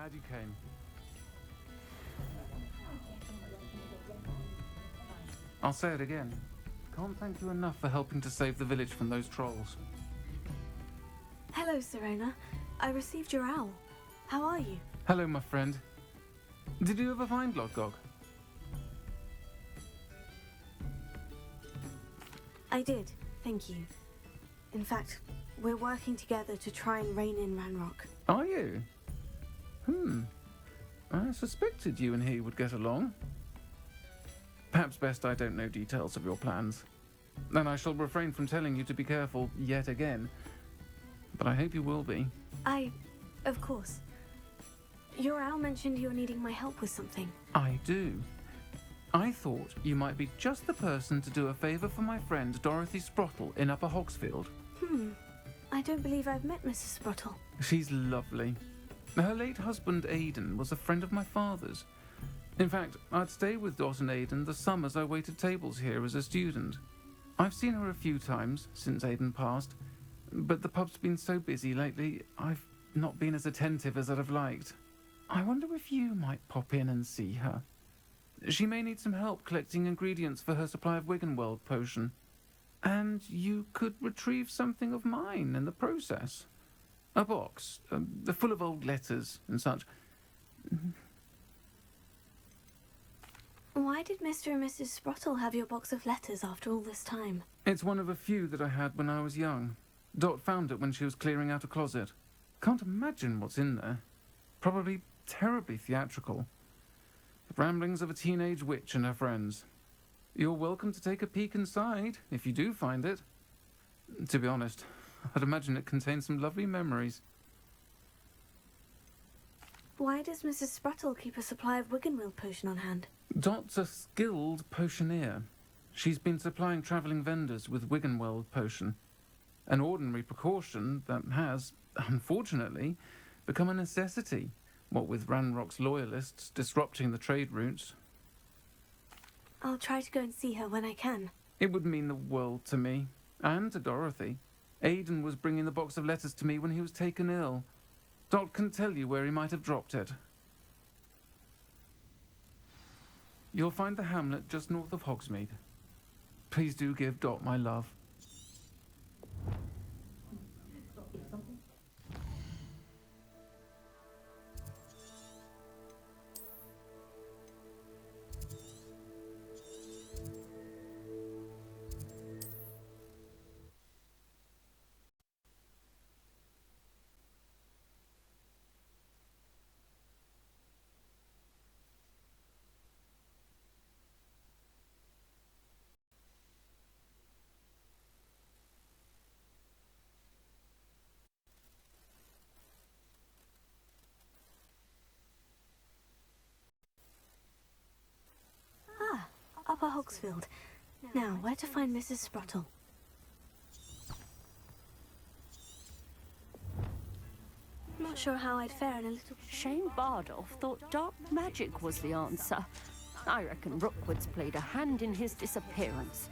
glad you came. I'll say it again. Can't thank you enough for helping to save the village from those trolls. Hello, Sirona. I received your owl. How are you? Hello, my friend. Did you ever find Lodgog? I did, thank you. In fact, we're working together to try and rein in Ranrock. Are you? I suspected you and he would get along. Perhaps best I don't know details of your plans. And I shall refrain from telling you to be careful yet again. But I hope you will be. Of course. Your owl mentioned you're needing my help with something. I do. I thought you might be just the person to do a favour for my friend Dorothy Sprottle in Upper Hogsfield. I don't believe I've met Mrs. Sprottle. She's lovely. Her late husband Aidan was a friend of my father's. In fact, I'd stay with Dot and Aidan the summers I waited tables here as a student. I've seen her a few times since Aidan passed, but the pub's been so busy lately, I've not been as attentive as I'd have liked. I wonder if you might pop in and see her. She may need some help collecting ingredients for her supply of Wiggenweld potion. And you could retrieve something of mine in the process. A box, full of old letters and such. Why did Mr. and Mrs. Sprottle have your box of letters after all this time? It's one of a few that I had when I was young. Dot found it when she was clearing out a closet. Can't imagine what's in there. Probably terribly theatrical. The ramblings of a teenage witch and her friends. You're welcome to take a peek inside, if you do find it. To be honest, I'd imagine it contains some lovely memories. Why does Mrs. Sprottle keep a supply of Wiggenweld potion on hand? Dot's a skilled potioneer. She's been supplying travelling vendors with Wiggenweld potion. An ordinary precaution that has, unfortunately, become a necessity, what with Ranrock's loyalists disrupting the trade routes. I'll try to go and see her when I can. It would mean the world to me, and to Dorothy. Aidan was bringing the box of letters to me when he was taken ill. Dot can tell you where he might have dropped it. You'll find the hamlet just north of Hogsmeade. Please do give Dot my love. Upper Hogsfield. Now, where to find Mrs. Sprottle? Not sure how I'd fare in a little... Shane Bardolph thought dark magic was the answer. I reckon Rookwood's played a hand in his disappearance.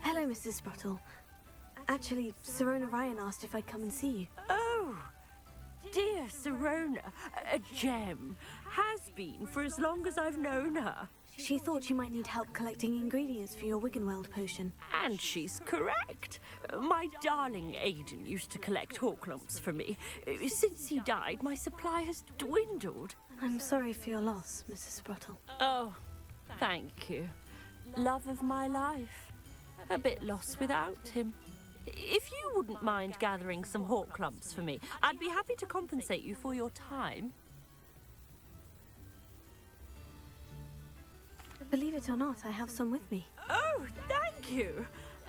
Hello, Mrs. Sprottle. Actually, Sirona Ryan asked if I'd come and see you. Oh, dear Sirona, a gem. Has been for as long as I've known her. She thought you might need help collecting ingredients for your Wiggenweld potion. And she's correct. My darling Aidan used to collect horklumps for me. Since he died, my supply has dwindled. I'm sorry for your loss, Mrs. Sprottle. Oh, thank you. Love of my life. A bit lost without him. If you wouldn't mind gathering some horklumps for me, I'd be happy to compensate you for your time. Believe it or not, I have some with me. Oh, thank you.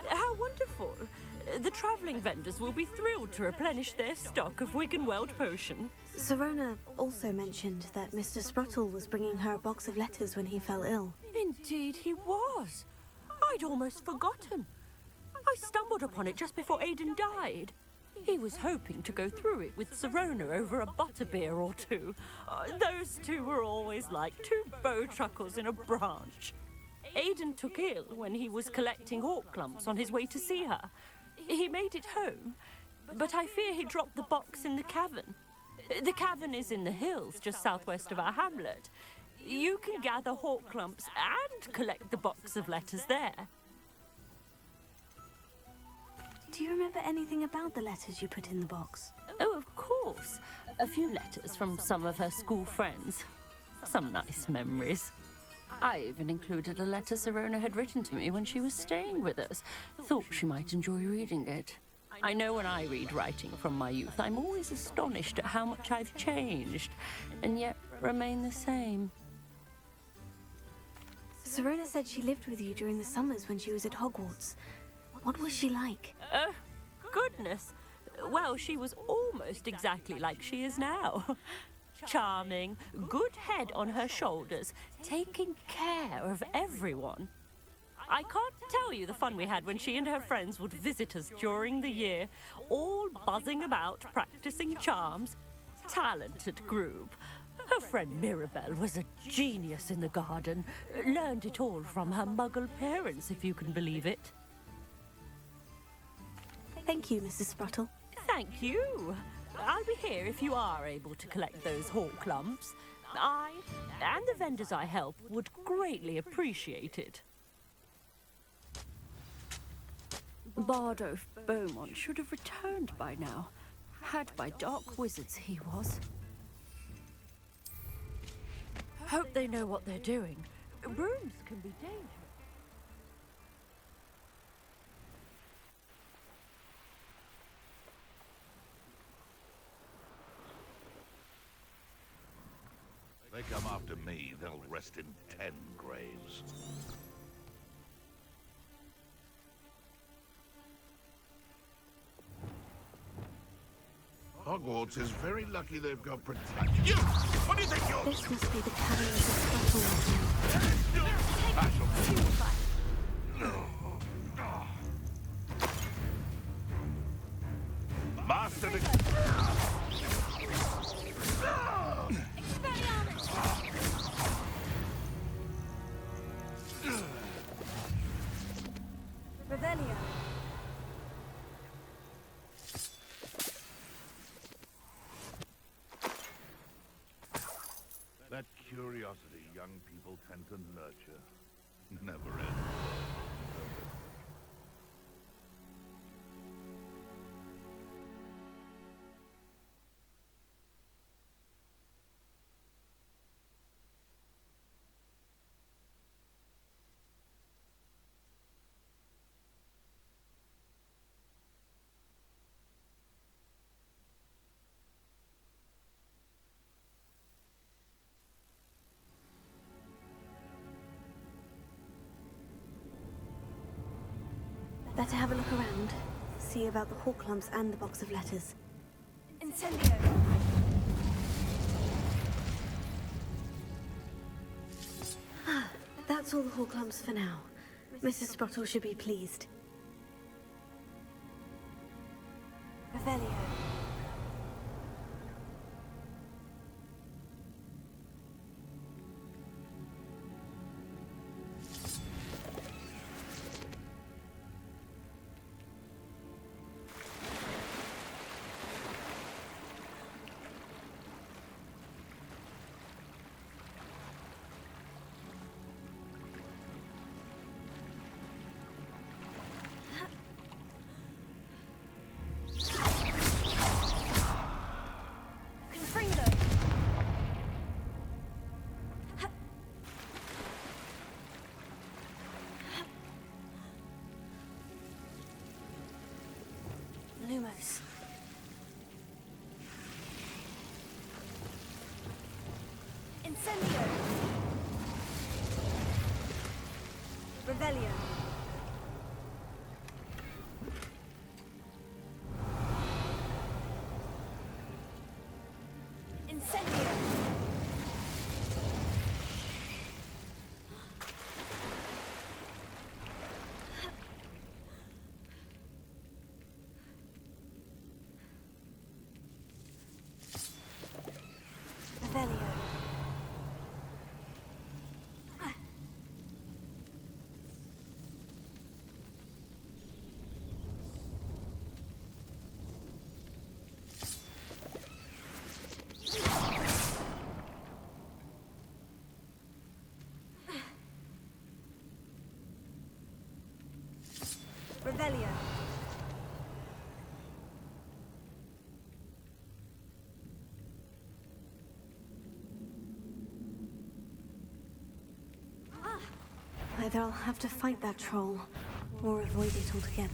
How wonderful. The travelling vendors will be thrilled to replenish their stock of Wiggenweld potion. Sirona also mentioned that Mr. Sprottle was bringing her a box of letters when he fell ill. Indeed he was. I'd almost forgotten. I stumbled upon it just before Aidan died. He was hoping to go through it with Sirona over a butterbeer or two. Those two were always like two bowtruckles in a branch. Aidan took ill when he was collecting hawk clumps on his way to see her. He made it home, but I fear he dropped the box in the cavern. The cavern is in the hills just southwest of our hamlet. You can gather hawk clumps and collect the box of letters there. Do you remember anything about the letters you put in the box? Oh, of course. A few letters from some of her school friends. Some nice memories. I even included a letter Serona had written to me when she was staying with us. Thought she might enjoy reading it. I know when I read writing from my youth, I'm always astonished at how much I've changed, and yet remain the same. Serona said she lived with you during the summers when she was at Hogwarts. What was she like? Oh, goodness. Well, she was almost exactly like she is now. Charming, good head on her shoulders, taking care of everyone. I can't tell you the fun we had when she and her friends would visit us during the year, all buzzing about, practicing charms. Talented group. Her friend Mirabelle was a genius in the garden. Learned it all from her muggle parents, if you can believe it. Thank you, Mrs. Spruttle. Thank you. I'll be here if you are able to collect those hawk clumps. I, and the vendors I help, would greatly appreciate it. Bardolph Beaumont should have returned by now. Had by dark wizards he was. Hope they know what they're doing. Brooms can be dangerous. They come after me, they'll rest in 10 graves. Hogwarts is very lucky they've got protection. You! What do you think you're... This must be the cavern Mrs. Spruttle. Master... Revelio. That curiosity young people tend to nurture never ends. Better have a look around. See about the hawk clumps and the box of letters. Incendio. That's all the hawk clumps for now. Mrs. Spruttle should be pleased. Revelio. Lumos. Incendio. Revelio. Incendio. Revelio. Revelio. Either I'll have to fight that troll, or avoid it altogether.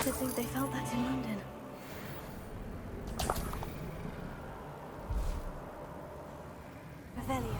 Should think they felt that in London. Revelio.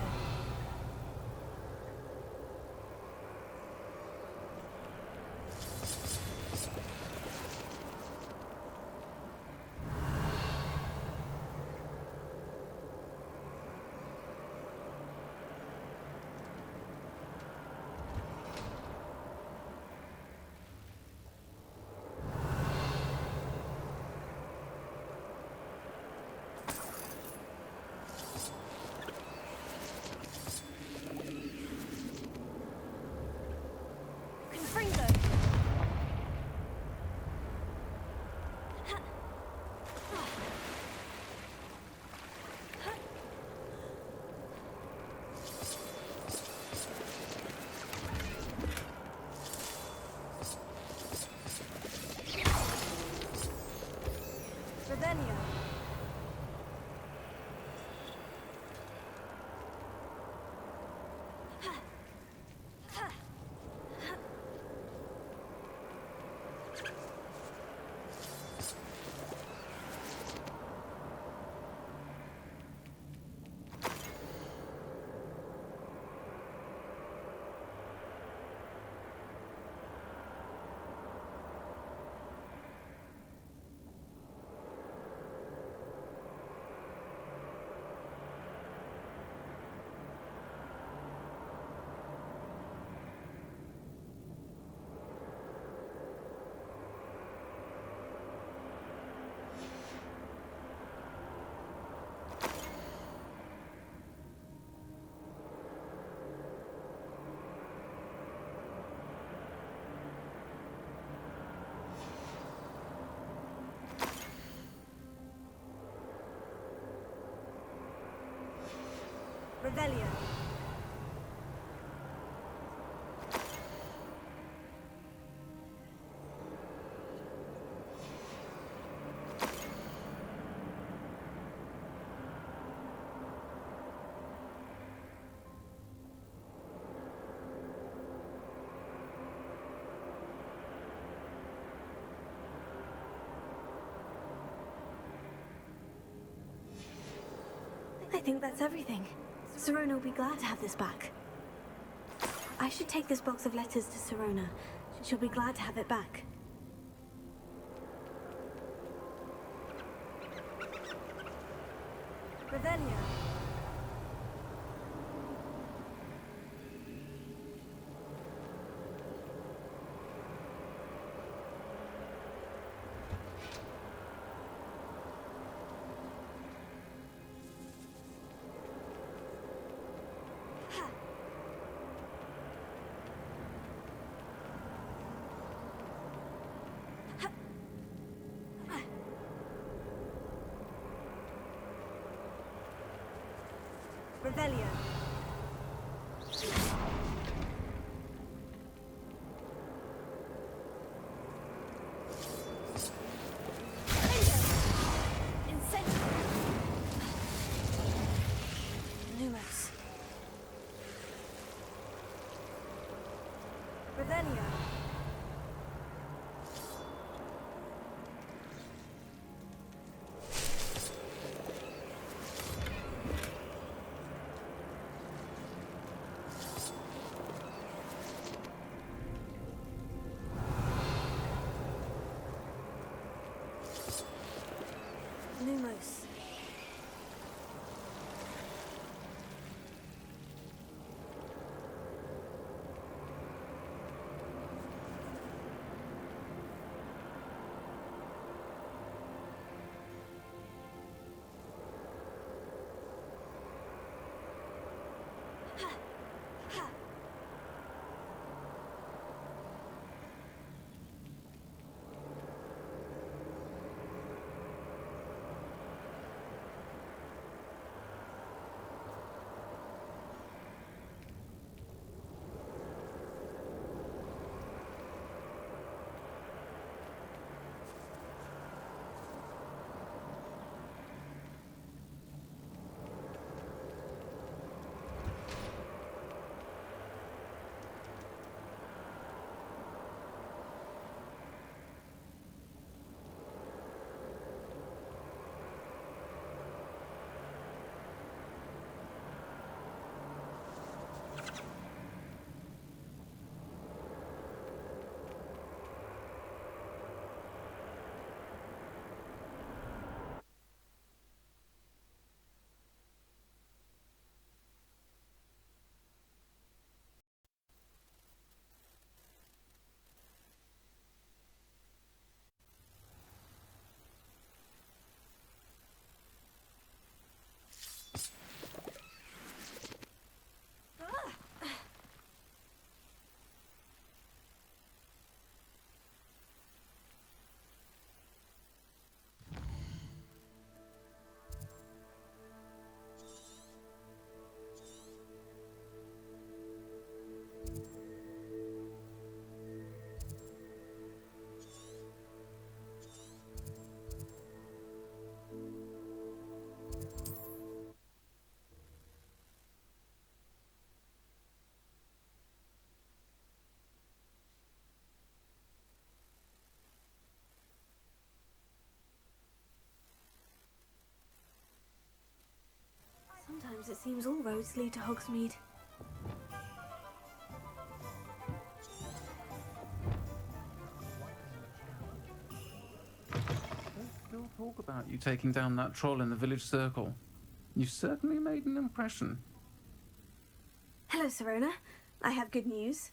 Revelio. Revelio. I think that's everything. Sirona will be glad to have this back. I should take this box of letters to Sirona. She'll be glad to have it back. Revelio. Revelio. Incendio. Lumos. Revelio. Lumos. Sometimes it seems all roads lead to Hogsmeade. They still talk about you taking down that troll in the village circle. You certainly made an impression. Hello, Sirona. I have good news.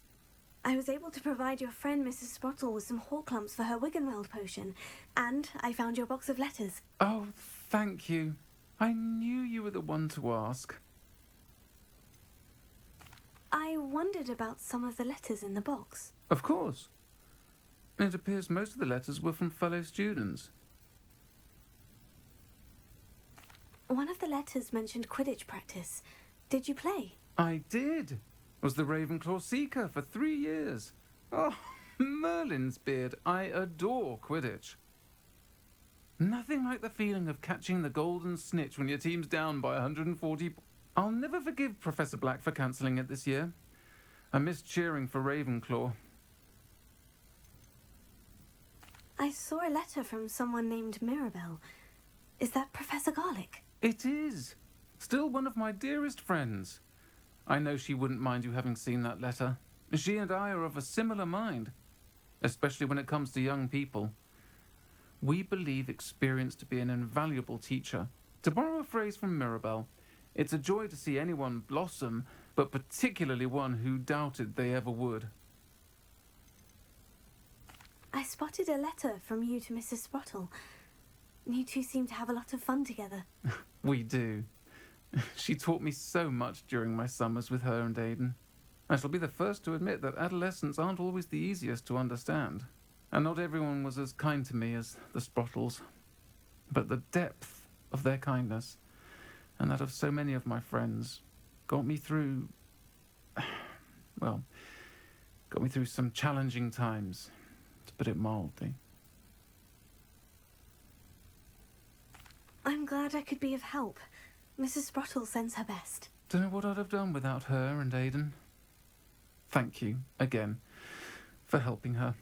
I was able to provide your friend Mrs. Sprottle with some Horklumps for her Wiggenweld potion, and I found your box of letters. Oh, thank you. I knew you were the one to ask. I wondered about some of the letters in the box. Of course. It appears most of the letters were from fellow students. One of the letters mentioned Quidditch practice. Did you play? I did. Was the Ravenclaw Seeker for 3 years. Oh, Merlin's beard. I adore Quidditch. Nothing like the feeling of catching the golden snitch when your team's down by 140. I'll never forgive Professor Black for cancelling it this year. I missed cheering for Ravenclaw. I saw a letter from someone named Mirabelle. Is that Professor Garlick? It is. Still one of my dearest friends. I know she wouldn't mind you having seen that letter. She and I are of a similar mind, especially when it comes to young people. We believe experience to be an invaluable teacher. To borrow a phrase from Mirabelle, it's a joy to see anyone blossom, but particularly one who doubted they ever would. I spotted a letter from you to Mrs. Sprottle. You two seem to have a lot of fun together. We do. She taught me so much during my summers with her and Aidan. I shall be the first to admit that adolescents aren't always the easiest to understand, and not everyone was as kind to me as the Sprottles. But the depth of their kindness, and that of so many of my friends, got me through some challenging times, to put it mildly. I'm glad I could be of help. Mrs. Sprottle sends her best. Don't know what I'd have done without her and Aidan. Thank you, again, for helping her,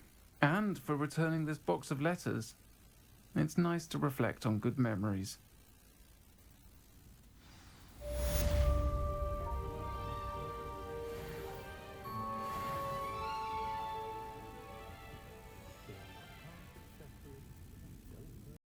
and for returning this box of letters. It's nice to reflect on good memories.